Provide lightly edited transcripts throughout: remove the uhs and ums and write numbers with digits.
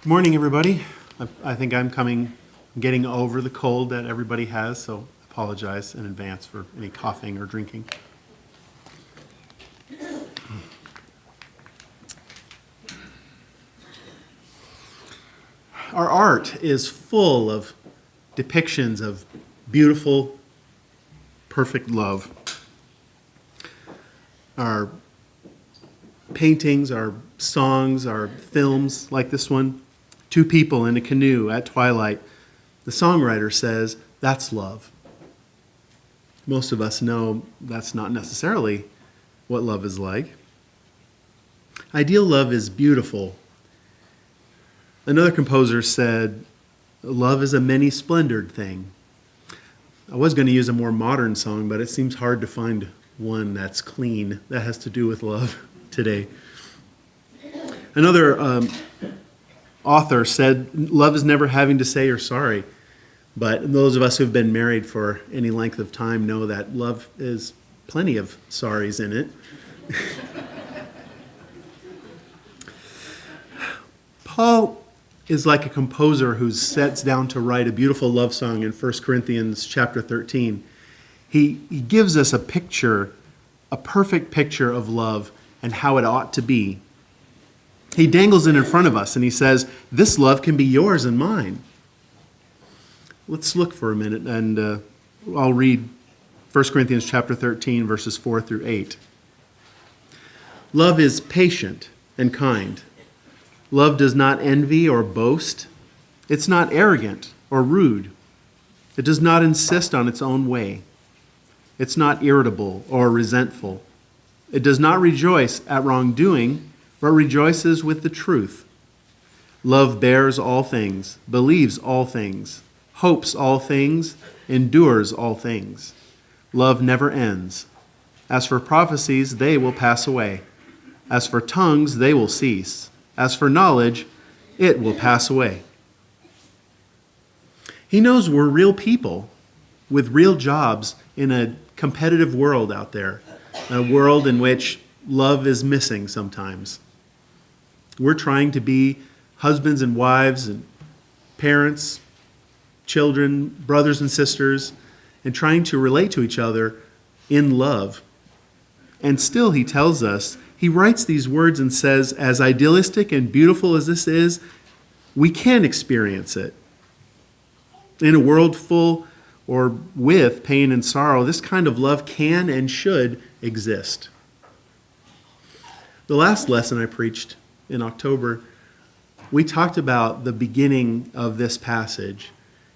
Good morning, everybody. I think getting over the cold that everybody has, so I apologize in advance for any coughing or drinking. Our art is full of depictions of beautiful, perfect love. Our paintings, our songs, our films like this one, two people in a canoe at twilight. The songwriter says, that's love. Most of us know that's not necessarily what love is like. Ideal love is beautiful. Another composer said, love is a many-splendored thing. I was going to use a more modern song, but it seems hard to find one that's clean that has to do with love today. Another author said, love is never having to say you're sorry. But those of us who've been married for any length of time know that love is plenty of sorries in it. Paul is like a composer who sets down to write a beautiful love song in 1 Corinthians chapter 13. He gives us a picture, a perfect picture of love and how it ought to be. He dangles it in front of us and he says, this love can be yours and mine. Let's look for a minute and I'll read 1 Corinthians chapter 13, verses 4 through 8. Love is patient and kind. Love does not envy or boast. It's not arrogant or rude. It does not insist on its own way. It's not irritable or resentful. It does not rejoice at wrongdoing, but rejoices with the truth. Love bears all things, believes all things, hopes all things, endures all things. Love never ends. As for prophecies, they will pass away. As for tongues, they will cease. As for knowledge, it will pass away. He knows we're real people with real jobs in a competitive world out there, a world in which love is missing sometimes. We're trying to be husbands and wives and parents, children, brothers and sisters, and trying to relate to each other in love. And still, he tells us, he writes these words and says, as idealistic and beautiful as this is, we can experience it. In a world full or with pain and sorrow, this kind of love can and should exist. The last lesson I preached in October, we talked about the beginning of this passage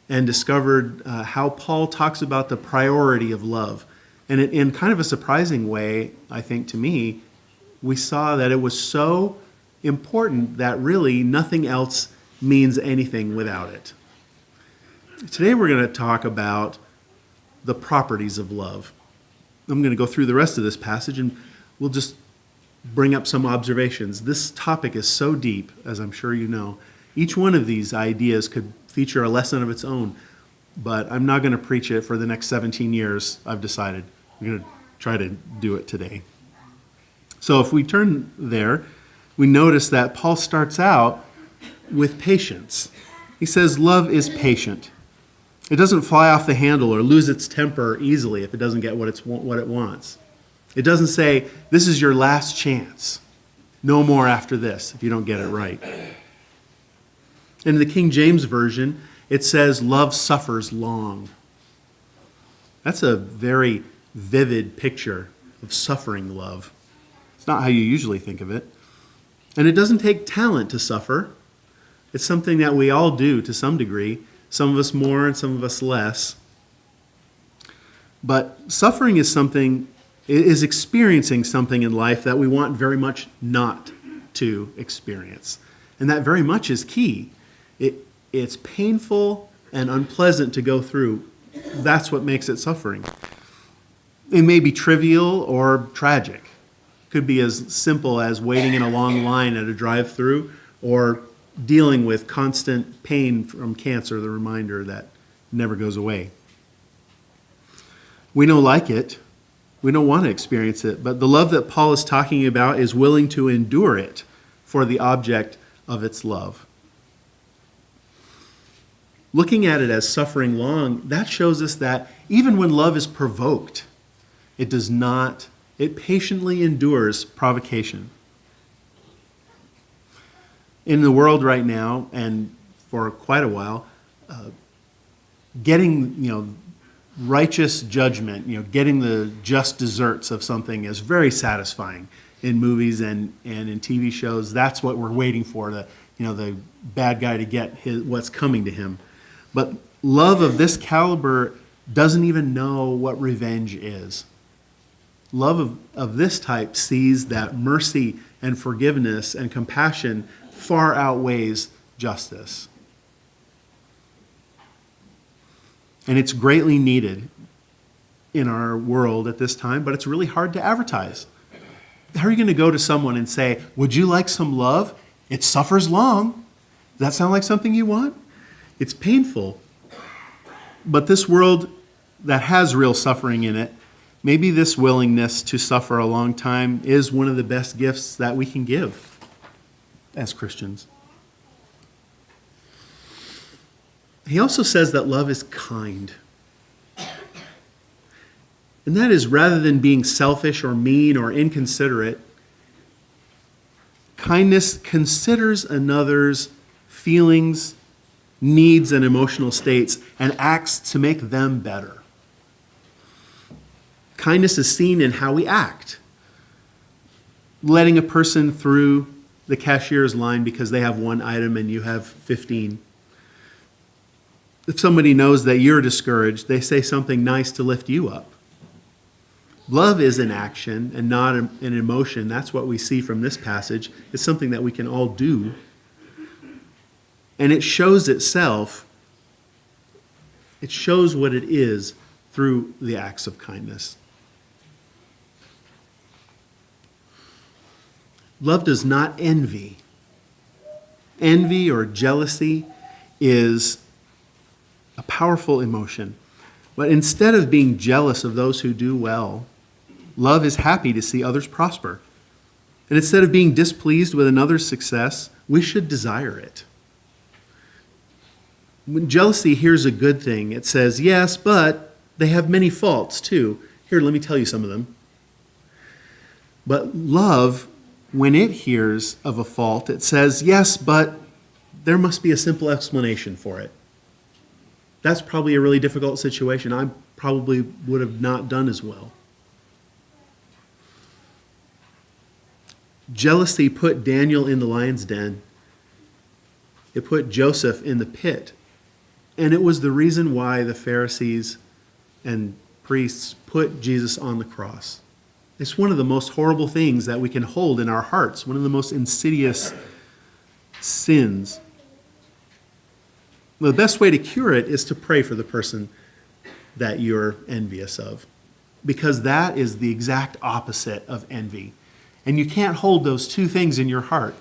and discovered how Paul talks about the priority of love. And in kind of a surprising way, I think to me, we saw that it was so important that really nothing else means anything without it. Today we're going to talk about the properties of love. I'm going to go through the rest of this passage and we'll just bring up some observations. This topic is so deep, as I'm sure you know. Each one of these ideas could feature a lesson of its own, but I'm not going to preach it for the next 17 years, I've decided. I'm going to try to do it today. So if we turn there, we notice that Paul starts out with patience. He says love is patient. It doesn't fly off the handle or lose its temper easily if it doesn't get what it wants. It doesn't say, this is your last chance. No more after this if you don't get it right. In the King James Version, it says love suffers long. That's a very vivid picture of suffering love. It's not how you usually think of it. And it doesn't take talent to suffer. It's something that we all do to some degree, some of us more and some of us less. But suffering is experiencing something in life that we want very much not to experience. And that very much is key. It's painful and unpleasant to go through. That's what makes it suffering. It may be trivial or tragic. It could be as simple as waiting in a long line at a drive-thru or dealing with constant pain from cancer, the reminder that never goes away. We don't like it. We don't want to experience it. But the love that Paul is talking about is willing to endure it for the object of its love. Looking at it as suffering long, that shows us that even when love is provoked, it patiently endures provocation. In the world right now, and for quite a while, getting, righteous judgment, getting the just desserts of something is very satisfying in movies and in TV shows. That's what we're waiting for, the bad guy to get what's coming to him. But love of this caliber doesn't even know what revenge is. Love of this type sees that mercy and forgiveness and compassion far outweighs justice. And it's greatly needed in our world at this time, but it's really hard to advertise. How are you going to go to someone and say, would you like some love? It suffers long. Does that sound like something you want? It's painful. But this world that has real suffering in it, maybe this willingness to suffer a long time is one of the best gifts that we can give as Christians. He also says that love is kind. And that is, rather than being selfish or mean or inconsiderate, kindness considers another's feelings, needs, and emotional states and acts to make them better. Kindness is seen in how we act. Letting a person through the cashier's line because they have one item and you have 15. If somebody knows that you're discouraged, they say something nice to lift you up. Love is an action and not an emotion. That's what we see from this passage. It's something that we can all do. And it shows itself. It shows what it is through the acts of kindness. Love does not envy. Envy or jealousy is a powerful emotion. But instead of being jealous of those who do well, love is happy to see others prosper. And instead of being displeased with another's success, we should desire it. When jealousy hears a good thing, it says, yes, but they have many faults too. Here, let me tell you some of them. But love, when it hears of a fault, it says, yes, but there must be a simple explanation for it. That's probably a really difficult situation. I probably would have not done as well. Jealousy put Daniel in the lion's den. It put Joseph in the pit. And it was the reason why the Pharisees and priests put Jesus on the cross. It's one of the most horrible things that we can hold in our hearts, one of the most insidious sins. The best way to cure it is to pray for the person that you're envious of, because that is the exact opposite of envy. And you can't hold those two things in your heart.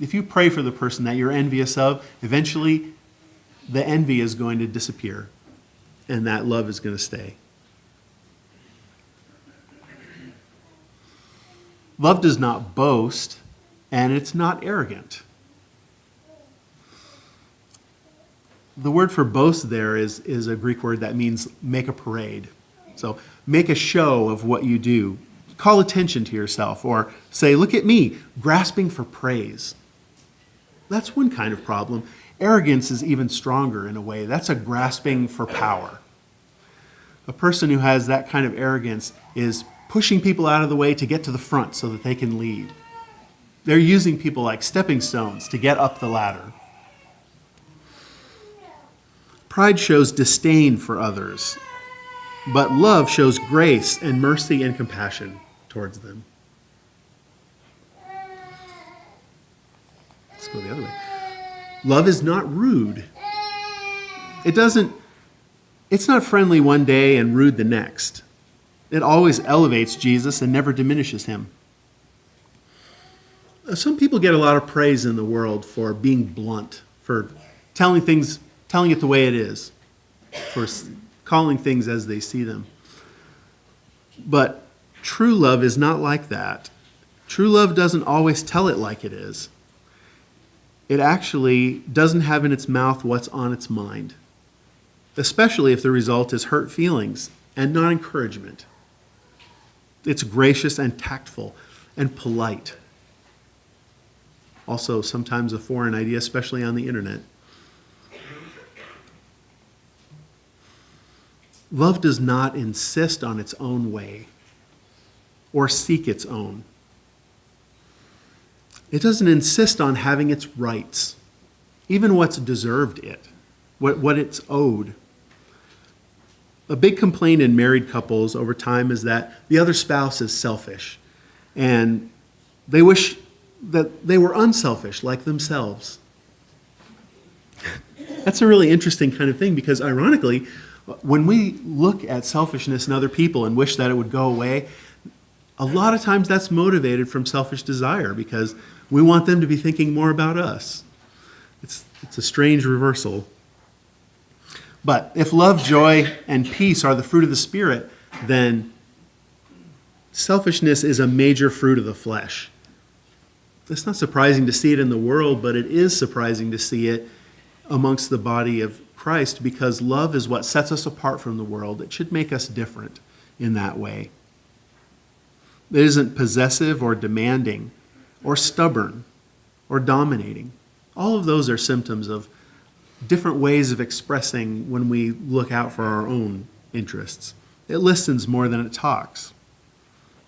If you pray for the person that you're envious of, eventually the envy is going to disappear and that love is going to stay. Love does not boast, and it's not arrogant. The word for boast there is a Greek word that means make a parade. So make a show of what you do. Call attention to yourself, or say, look at me, grasping for praise. That's one kind of problem. Arrogance is even stronger in a way. That's a grasping for power. A person who has that kind of arrogance is pushing people out of the way to get to the front so that they can lead. They're using people like stepping stones to get up the ladder. Pride shows disdain for others, but love shows grace and mercy and compassion towards them. Let's go the other way. Love is not rude. It's not friendly one day and rude the next. It always elevates Jesus and never diminishes him. Some people get a lot of praise in the world for being blunt, for telling it the way it is, for calling things as they see them. But true love is not like that. True love doesn't always tell it like it is. it actually doesn't have in its mouth what's on its mind, especially if the result is hurt feelings and not encouragement. It's gracious and tactful and polite. Also, sometimes a foreign idea, especially on the internet. Love does not insist on its own way or seek its own. It doesn't insist on having its rights, even what's deserved it, what it's owed. A big complaint in married couples over time is that the other spouse is selfish, and they wish that they were unselfish like themselves. That's a really interesting kind of thing because, ironically, when we look at selfishness in other people and wish that it would go away, a lot of times that's motivated from selfish desire because we want them to be thinking more about us. It's a strange reversal. But if love, joy, and peace are the fruit of the Spirit, then selfishness is a major fruit of the flesh. It's not surprising to see it in the world, but it is surprising to see it amongst the body of Christ because love is what sets us apart from the world. It should make us different in that way. It isn't possessive or demanding or stubborn or dominating. All of those are symptoms of different ways of expressing when we look out for our own interests. It listens more than it talks.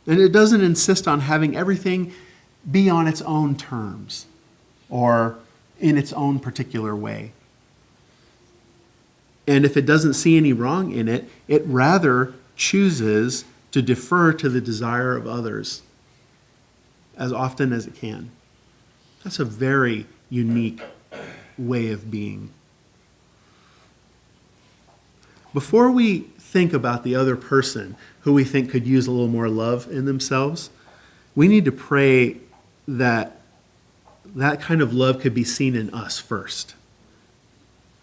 And it doesn't insist on having everything be on its own terms or in its own particular way. And if it doesn't see any wrong in it, it rather chooses to defer to the desire of others as often as it can. That's a very unique way of being. Before we think about the other person who we think could use a little more love in themselves, we need to pray that that kind of love could be seen in us first,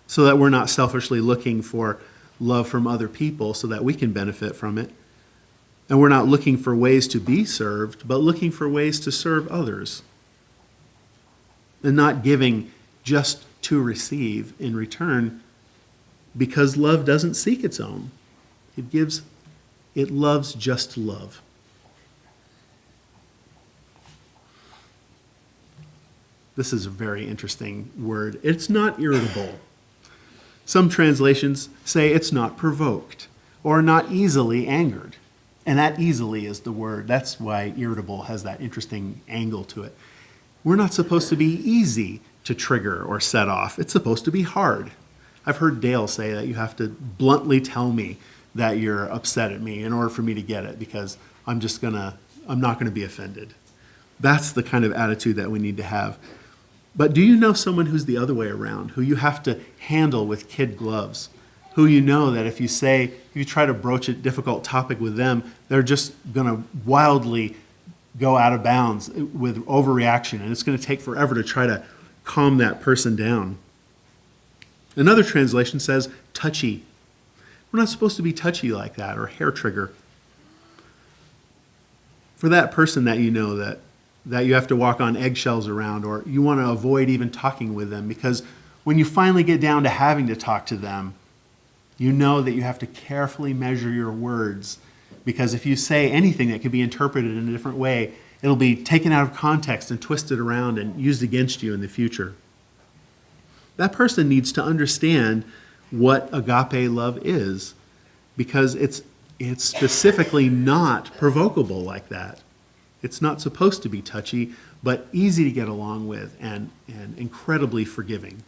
so that we're not selfishly looking for love from other people so that we can benefit from it. And we're not looking for ways to be served, but looking for ways to serve others. And not giving just to receive in return, because love doesn't seek its own. It loves just love. This is a very interesting word. It's not irritable. Some translations say it's not provoked or not easily angered. And that easily is the word. That's why irritable has that interesting angle to it. We're not supposed to be easy to trigger or set off. It's supposed to be hard. I've heard Dale say that you have to bluntly tell me that you're upset at me in order for me to get it, because I'm not gonna be offended. That's the kind of attitude that we need to have. But do you know someone who's the other way around, who you have to handle with kid gloves, who you know that if you try to broach a difficult topic with them, they're just gonna wildly go out of bounds with overreaction, and it's gonna take forever to try to calm that person down. Another translation says touchy. We're not supposed to be touchy like that, or hair trigger. For that person that you know that you have to walk on eggshells around, or you want to avoid even talking with them, because when you finally get down to having to talk to them, you know that you have to carefully measure your words, because if you say anything that could be interpreted in a different way, it'll be taken out of context and twisted around and used against you in the future. That person needs to understand what agape love is, because it's specifically not provocable like that. It's not supposed to be touchy, but easy to get along with and incredibly forgiving.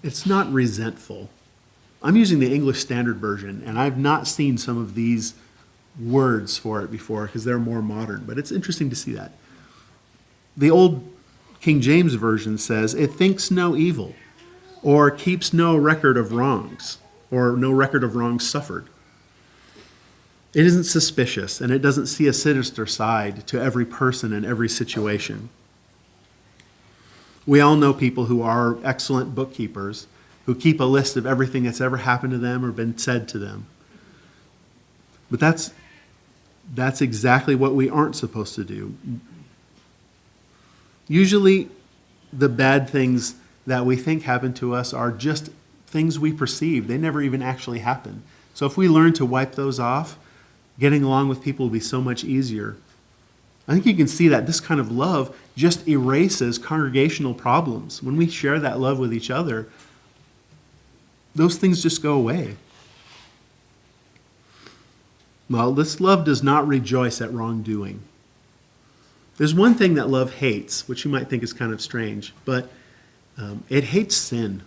It's not resentful. I'm using the English Standard Version, and I've not seen some of these words for it before because they're more modern, but it's interesting to see that. The old King James Version says, it thinks no evil, or keeps no record of wrongs, or no record of wrongs suffered. It isn't suspicious, and it doesn't see a sinister side to every person and every situation. We all know people who are excellent bookkeepers, who keep a list of everything that's ever happened to them or been said to them. But that's exactly what we aren't supposed to do. Usually, the bad things that we think happen to us are just things we perceive. They never even actually happen. So if we learn to wipe those off, getting along with people will be so much easier. I think you can see that this kind of love just erases congregational problems. When we share that love with each other, those things just go away. Well, this love does not rejoice at wrongdoing. There's one thing that love hates, which you might think is kind of strange, but it hates sin.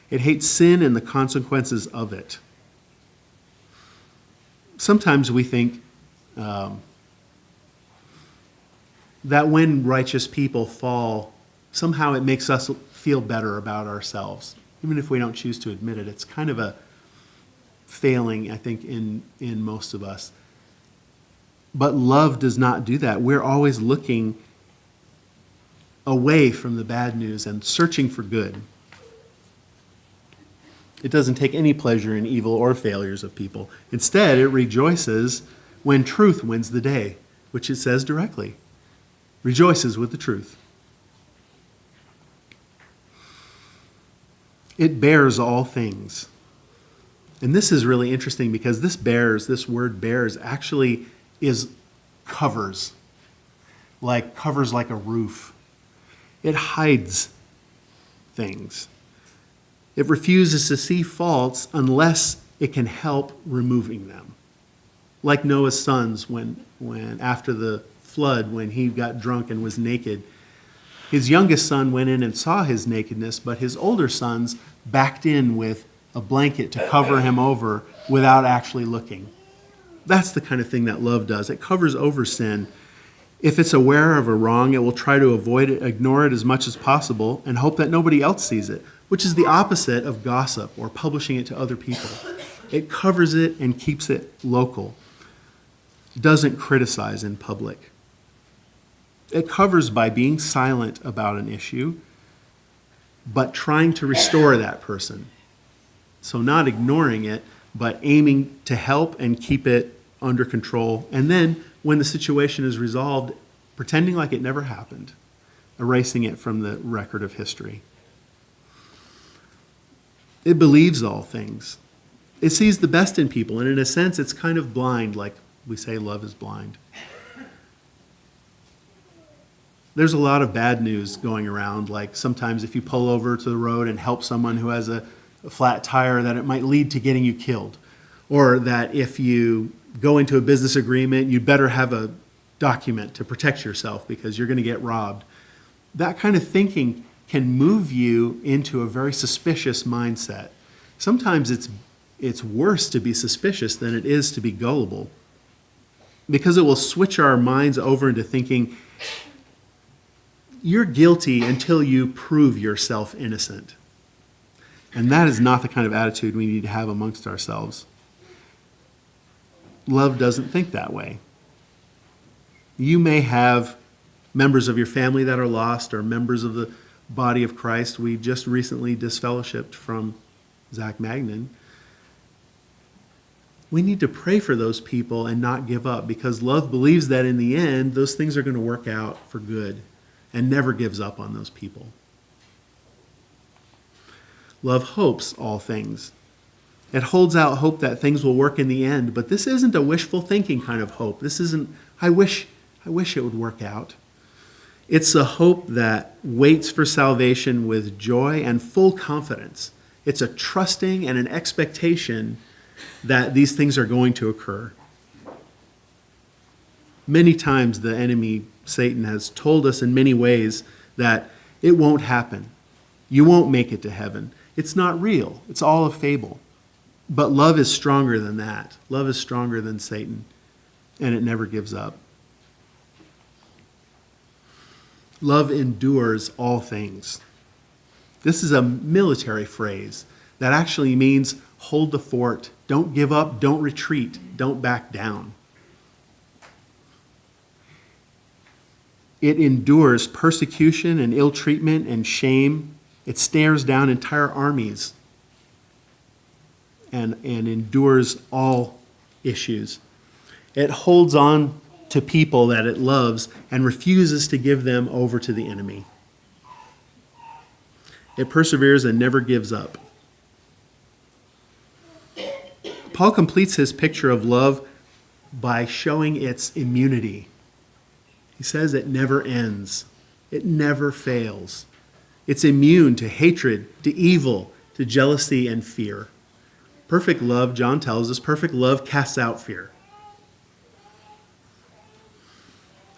It hates sin and the consequences of it. Sometimes we think that when righteous people fall, somehow it makes us feel better about ourselves. Even if we don't choose to admit it, it's kind of a failing, I think, in most of us. But love does not do that. We're always looking away from the bad news and searching for good. It doesn't take any pleasure in evil or failures of people. Instead, it rejoices when truth wins the day, which it says directly. Rejoices with the truth. It bears all things. And this is really interesting because this word bears actually is covers like a roof. It hides things. It refuses to see faults unless it can help removing them. Like Noah's sons when after the flood, when he got drunk and was naked, his youngest son went in and saw his nakedness, but his older sons backed in with a blanket to cover him over without actually looking. That's the kind of thing that love does. It covers over sin. If it's aware of a wrong, it will try to avoid it, ignore it as much as possible, and hope that nobody else sees it, which is the opposite of gossip or publishing it to other people. It covers it and keeps it local. It doesn't criticize in public. It covers by being silent about an issue, but trying to restore that person. So not ignoring it, but aiming to help and keep it under control. And then when the situation is resolved, pretending like it never happened, erasing it from the record of history. It believes all things. It sees the best in people, and in a sense, it's kind of blind, like we say love is blind. There's a lot of bad news going around, like sometimes if you pull over to the road and help someone who has a flat tire, that it might lead to getting you killed. Or that if you go into a business agreement, you'd better have a document to protect yourself because you're going to get robbed. That kind of thinking can move you into a very suspicious mindset. Sometimes it's worse to be suspicious than it is to be gullible, because it will switch our minds over into thinking you're guilty until you prove yourself innocent. And that is not the kind of attitude we need to have amongst ourselves. Love doesn't think that way. You may have members of your family that are lost or members of the body of Christ. We just recently disfellowshipped from Zach Magnan. We need to pray for those people and not give up, because love believes that in the end, those things are going to work out for good and never gives up on those people. Love hopes all things. It holds out hope that things will work in the end, but this isn't a wishful thinking kind of hope. This isn't, I wish it would work out. It's a hope that waits for salvation with joy and full confidence. It's a trusting and an expectation that these things are going to occur. Many times the enemy, Satan, has told us in many ways that it won't happen. You won't make it to heaven. It's not real. It's all a fable. But love is stronger than that. Love is stronger than Satan, and it never gives up. Love endures all things. This is a military phrase that actually means hold the fort. Don't give up. Don't retreat. Don't back down. It endures persecution and ill treatment and shame. It stares down entire armies and endures all issues. It holds on to people that it loves and refuses to give them over to the enemy. It perseveres and never gives up. Paul completes his picture of love by showing its immunity. He says it never ends. It never fails. It's immune to hatred, to evil, to jealousy and fear. Perfect love, John tells us, perfect love casts out fear.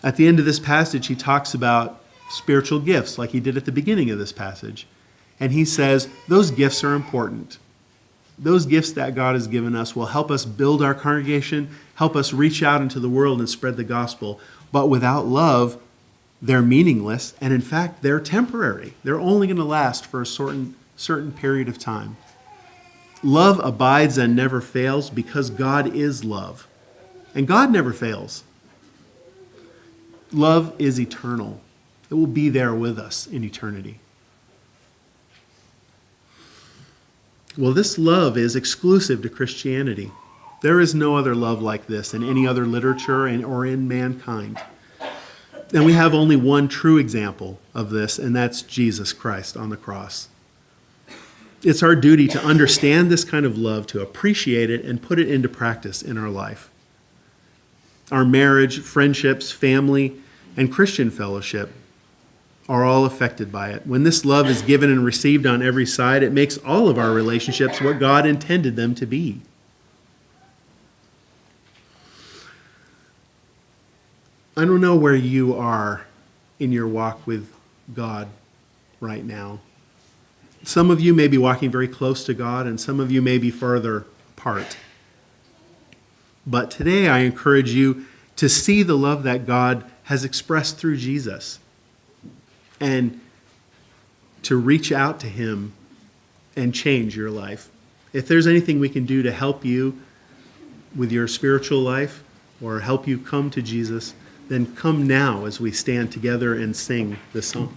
At the end of this passage, he talks about spiritual gifts, like he did at the beginning of this passage. And he says those gifts are important. Those gifts that God has given us will help us build our congregation, help us reach out into the world and spread the gospel. But without love, they're meaningless, and in fact, they're temporary. They're only going to last for a certain period of time. Love abides and never fails because God is love. And God never fails. Love is eternal. It will be there with us in eternity. Well, this love is exclusive to Christianity. There is no other love like this in any other literature or in mankind. And we have only one true example of this, and that's Jesus Christ on the cross. It's our duty to understand this kind of love, to appreciate it, and put it into practice in our life. Our marriage, friendships, family, and Christian fellowship are all affected by it. When this love is given and received on every side, it makes all of our relationships what God intended them to be. I don't know where you are in your walk with God right now. Some of you may be walking very close to God, and some of you may be further apart. But today I encourage you to see the love that God has expressed through Jesus and to reach out to him and change your life. If there's anything we can do to help you with your spiritual life or help you come to Jesus, then come now as we stand together and sing this song.